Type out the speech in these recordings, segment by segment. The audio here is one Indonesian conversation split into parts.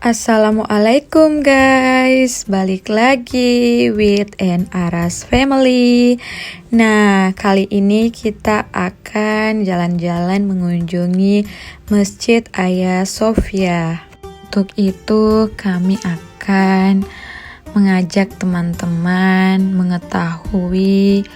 Assalamualaikum guys, balik lagi with an Aras family. Nah, kali ini kita akan jalan-jalan mengunjungi Masjid Hagia Sophia. Untuk itu kami akan mengajak teman-teman mengetahui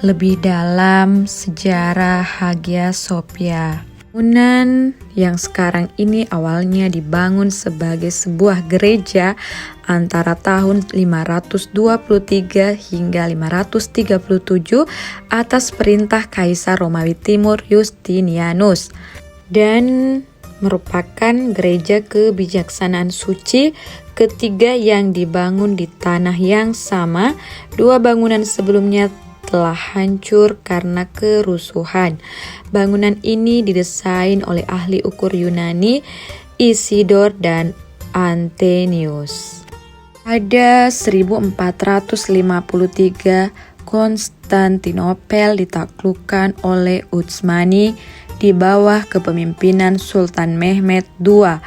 lebih dalam sejarah Hagia Sophia. Bangunan yang sekarang ini awalnya dibangun sebagai sebuah gereja antara tahun 523 hingga 537 atas perintah Kaisar Romawi Timur Justinianus dan merupakan gereja kebijaksanaan suci ketiga yang dibangun di tanah yang sama. Dua bangunan sebelumnya telah hancur karena kerusuhan. Bangunan ini didesain oleh ahli ukur Yunani Isidor dan Anthemius. Pada 1453, Konstantinopel ditaklukkan oleh Utsmani di bawah kepemimpinan Sultan Mehmed II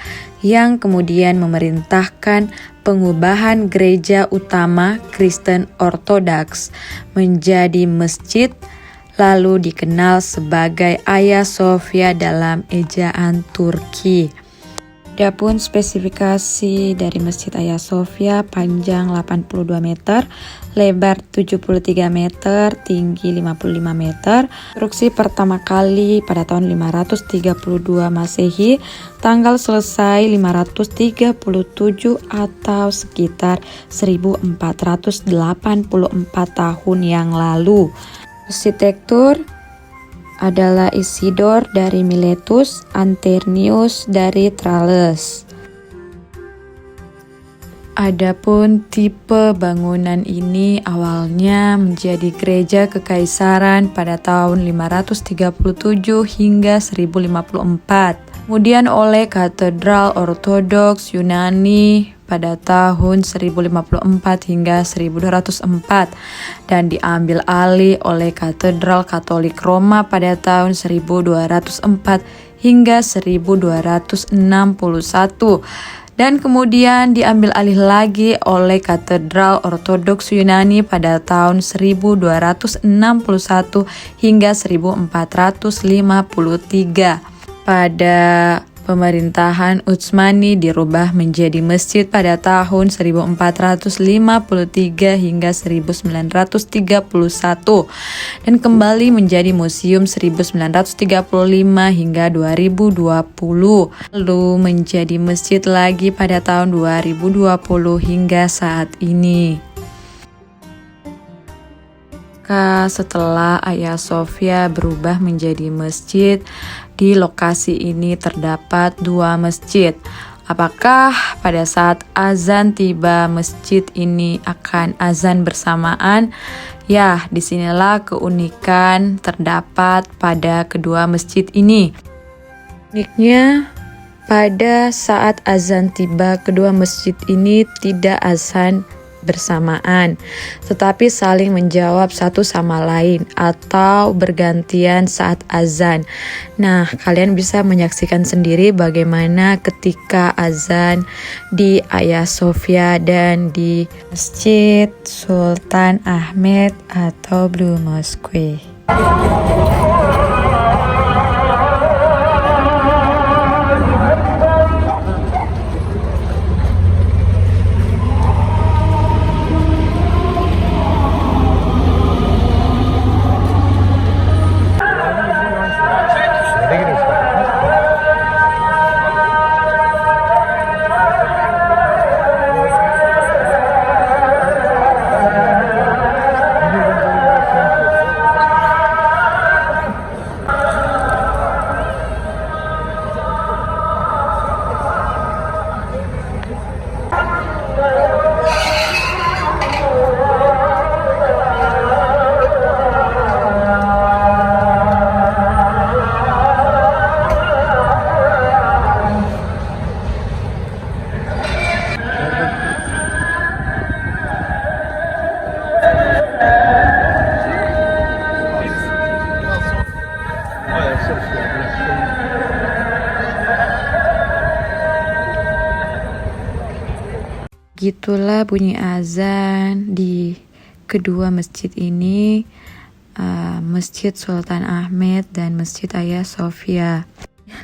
yang kemudian memerintahkan pengubahan gereja utama Kristen Ortodoks menjadi masjid, lalu dikenal sebagai Hagia Sophia dalam ejaan Turki. Adapun spesifikasi dari Masjid Hagia Sophia, panjang 82 meter, lebar 73 meter, tinggi 55 meter. Konstruksi pertama kali pada tahun 532 Masehi, tanggal selesai 537 atau sekitar 1484 tahun yang lalu. Arsitektur adalah Isidor dari Miletus, Anthemius dari Tralles. Adapun tipe bangunan ini awalnya menjadi gereja kekaisaran pada tahun 537 hingga 1054. Kemudian oleh Katedral Ortodoks Yunani pada tahun 1054 hingga 1204 dan diambil alih oleh Katedral Katolik Roma pada tahun 1204 hingga 1261 dan kemudian diambil alih lagi oleh Katedral Ortodoks Yunani pada tahun 1261 hingga 1453. Pada pemerintahan Utsmani dirubah menjadi masjid pada tahun 1453 hingga 1931 dan kembali menjadi museum 1935 hingga 2020, lalu menjadi masjid lagi pada tahun 2020 hingga saat ini. Setelah Hagia Sophia berubah menjadi masjid, di lokasi ini terdapat dua masjid. Apakah pada saat azan tiba masjid ini akan azan bersamaan? Ya, disinilah keunikan terdapat pada kedua masjid ini. Uniknya, pada saat azan tiba kedua masjid ini tidak azan bersamaan, tetapi saling menjawab satu sama lain atau bergantian saat azan. Nah, kalian bisa menyaksikan sendiri bagaimana ketika azan di Hagia Sophia dan di Masjid Sultan Ahmed atau Blue Mosque. Begitulah bunyi azan di kedua masjid ini, Masjid Sultan Ahmed dan Masjid Hagia Sophia.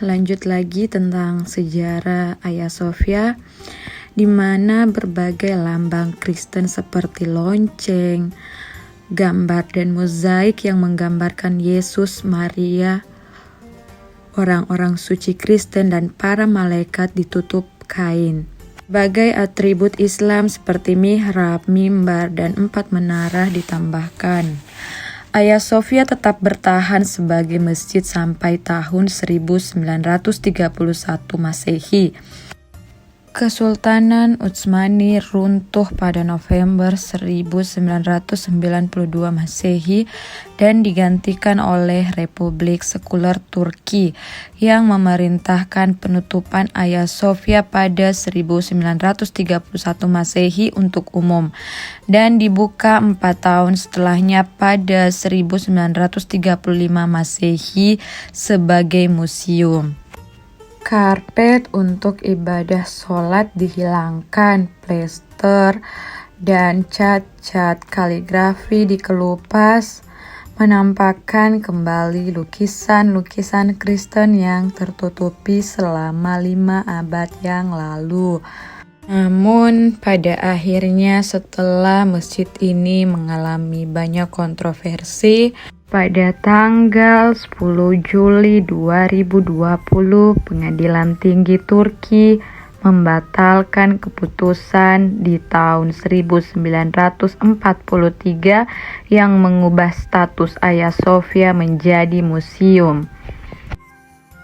Lanjut lagi tentang sejarah Hagia Sophia, di mana berbagai lambang Kristen seperti lonceng, gambar dan mozaik yang menggambarkan Yesus, Maria, orang-orang suci Kristen dan para malaikat ditutup kain. Berbagai atribut Islam seperti mihrab, mimbar, dan 4 menara ditambahkan. Hagia Sophia tetap bertahan sebagai masjid sampai tahun 1931 Masehi. Kesultanan Utsmani runtuh pada November 1992 Masehi dan digantikan oleh Republik Sekuler Turki yang memerintahkan penutupan Hagia Sophia pada 1931 Masehi untuk umum dan dibuka 4 tahun setelahnya pada 1935 Masehi sebagai museum. Karpet untuk ibadah sholat dihilangkan, plester dan cat-cat kaligrafi dikelupas, menampakkan kembali lukisan-lukisan Kristen yang tertutupi selama 5 abad yang lalu. Namun pada akhirnya setelah masjid ini mengalami banyak kontroversi, pada tanggal 10 Juli 2020, Pengadilan Tinggi Turki membatalkan keputusan di tahun 1943 yang mengubah status Hagia Sophia menjadi museum.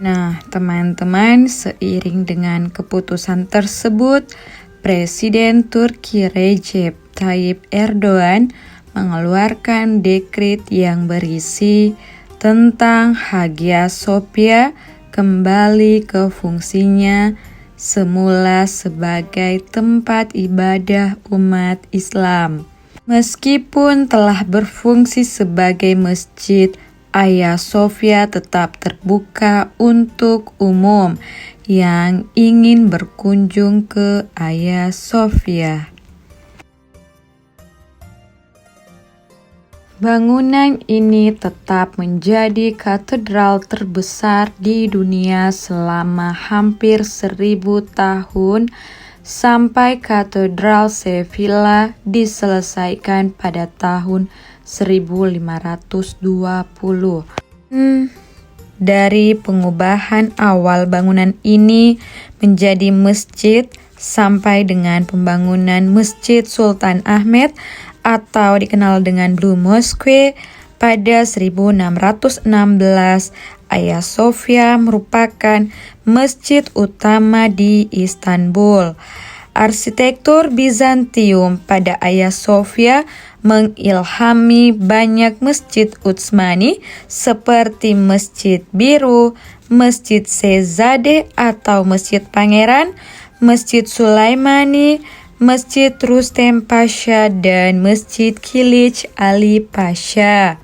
Nah, teman-teman, seiring dengan keputusan tersebut, Presiden Turki Recep Tayyip Erdogan mengeluarkan dekret yang berisi tentang Hagia Sophia kembali ke fungsinya semula sebagai tempat ibadah umat Islam. Meskipun telah berfungsi sebagai masjid, Hagia Sophia tetap terbuka untuk umum yang ingin berkunjung ke Hagia Sophia. Bangunan ini tetap menjadi katedral terbesar di dunia selama hampir 1000 tahun sampai katedral Sevilla diselesaikan pada tahun 1520. Dari pengubahan awal bangunan ini menjadi masjid sampai dengan pembangunan Masjid Sultan Ahmed atau dikenal dengan Blue Mosque pada 1616, Hagia Sophia merupakan masjid utama di Istanbul. Arsitektur Bizantium pada Hagia Sophia mengilhami banyak masjid Utsmani seperti Masjid Biru, Masjid Seyzade atau Masjid Pangeran, Masjid Sulaimani, Masjid Rustem Pasha, dan Masjid Kilich Ali Pasha.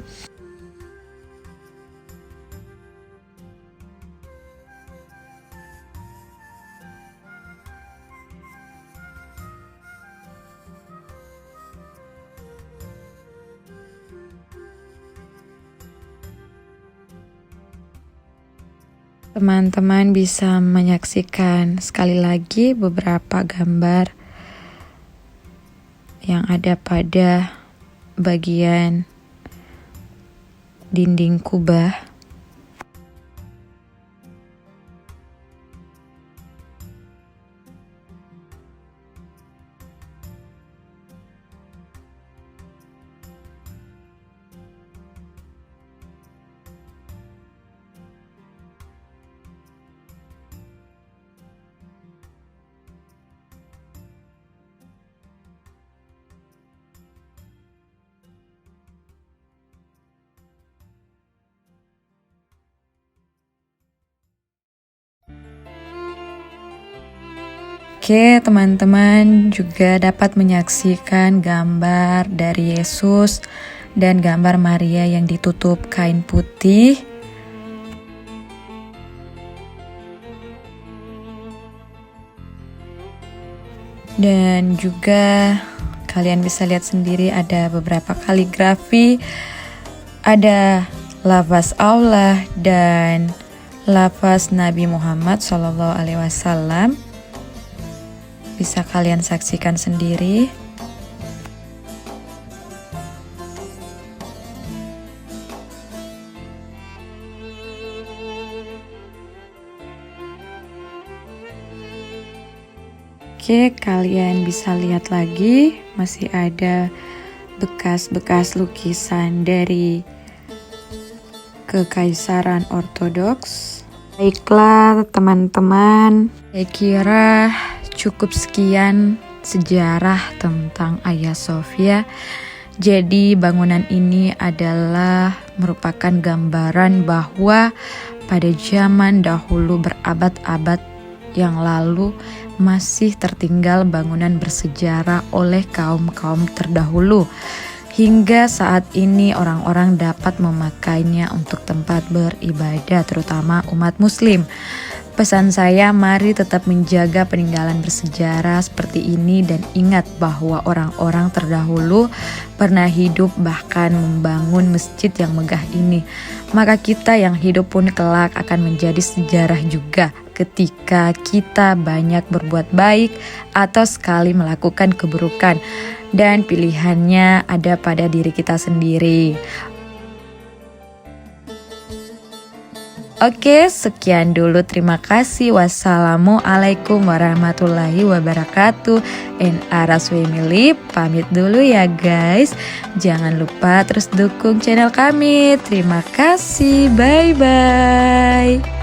Teman-teman bisa menyaksikan sekali lagi beberapa gambar yang ada pada bagian dinding kubah. Oke, teman-teman juga dapat menyaksikan gambar dari Yesus dan gambar Maria yang ditutup kain putih. Dan juga kalian bisa lihat sendiri ada beberapa kaligrafi, ada lafaz Allah dan lafaz Nabi Muhammad SAW. Bisa kalian saksikan sendiri. Oke, kalian bisa lihat lagi masih ada bekas-bekas lukisan dari Kekaisaran Ortodoks. Baiklah teman-teman, saya kira cukup sekian sejarah tentang Hagia Sophia. Jadi bangunan ini adalah merupakan gambaran bahwa pada zaman dahulu berabad-abad yang lalu masih tertinggal bangunan bersejarah oleh kaum-kaum terdahulu. Hingga saat ini orang-orang dapat memakainya untuk tempat beribadah, terutama umat muslim. Pesan saya, mari tetap menjaga peninggalan bersejarah seperti ini dan ingat bahwa orang-orang terdahulu pernah hidup bahkan membangun masjid yang megah ini. Maka kita yang hidup pun kelak akan menjadi sejarah juga ketika kita banyak berbuat baik atau sekali melakukan keburukan. Dan pilihannya ada pada diri kita sendiri. Oke, sekian dulu. Terima kasih. Wassalamualaikum warahmatullahi wabarakatuh. And Aras Family pamit dulu ya guys. Jangan lupa terus dukung channel kami. Terima kasih. Bye-bye.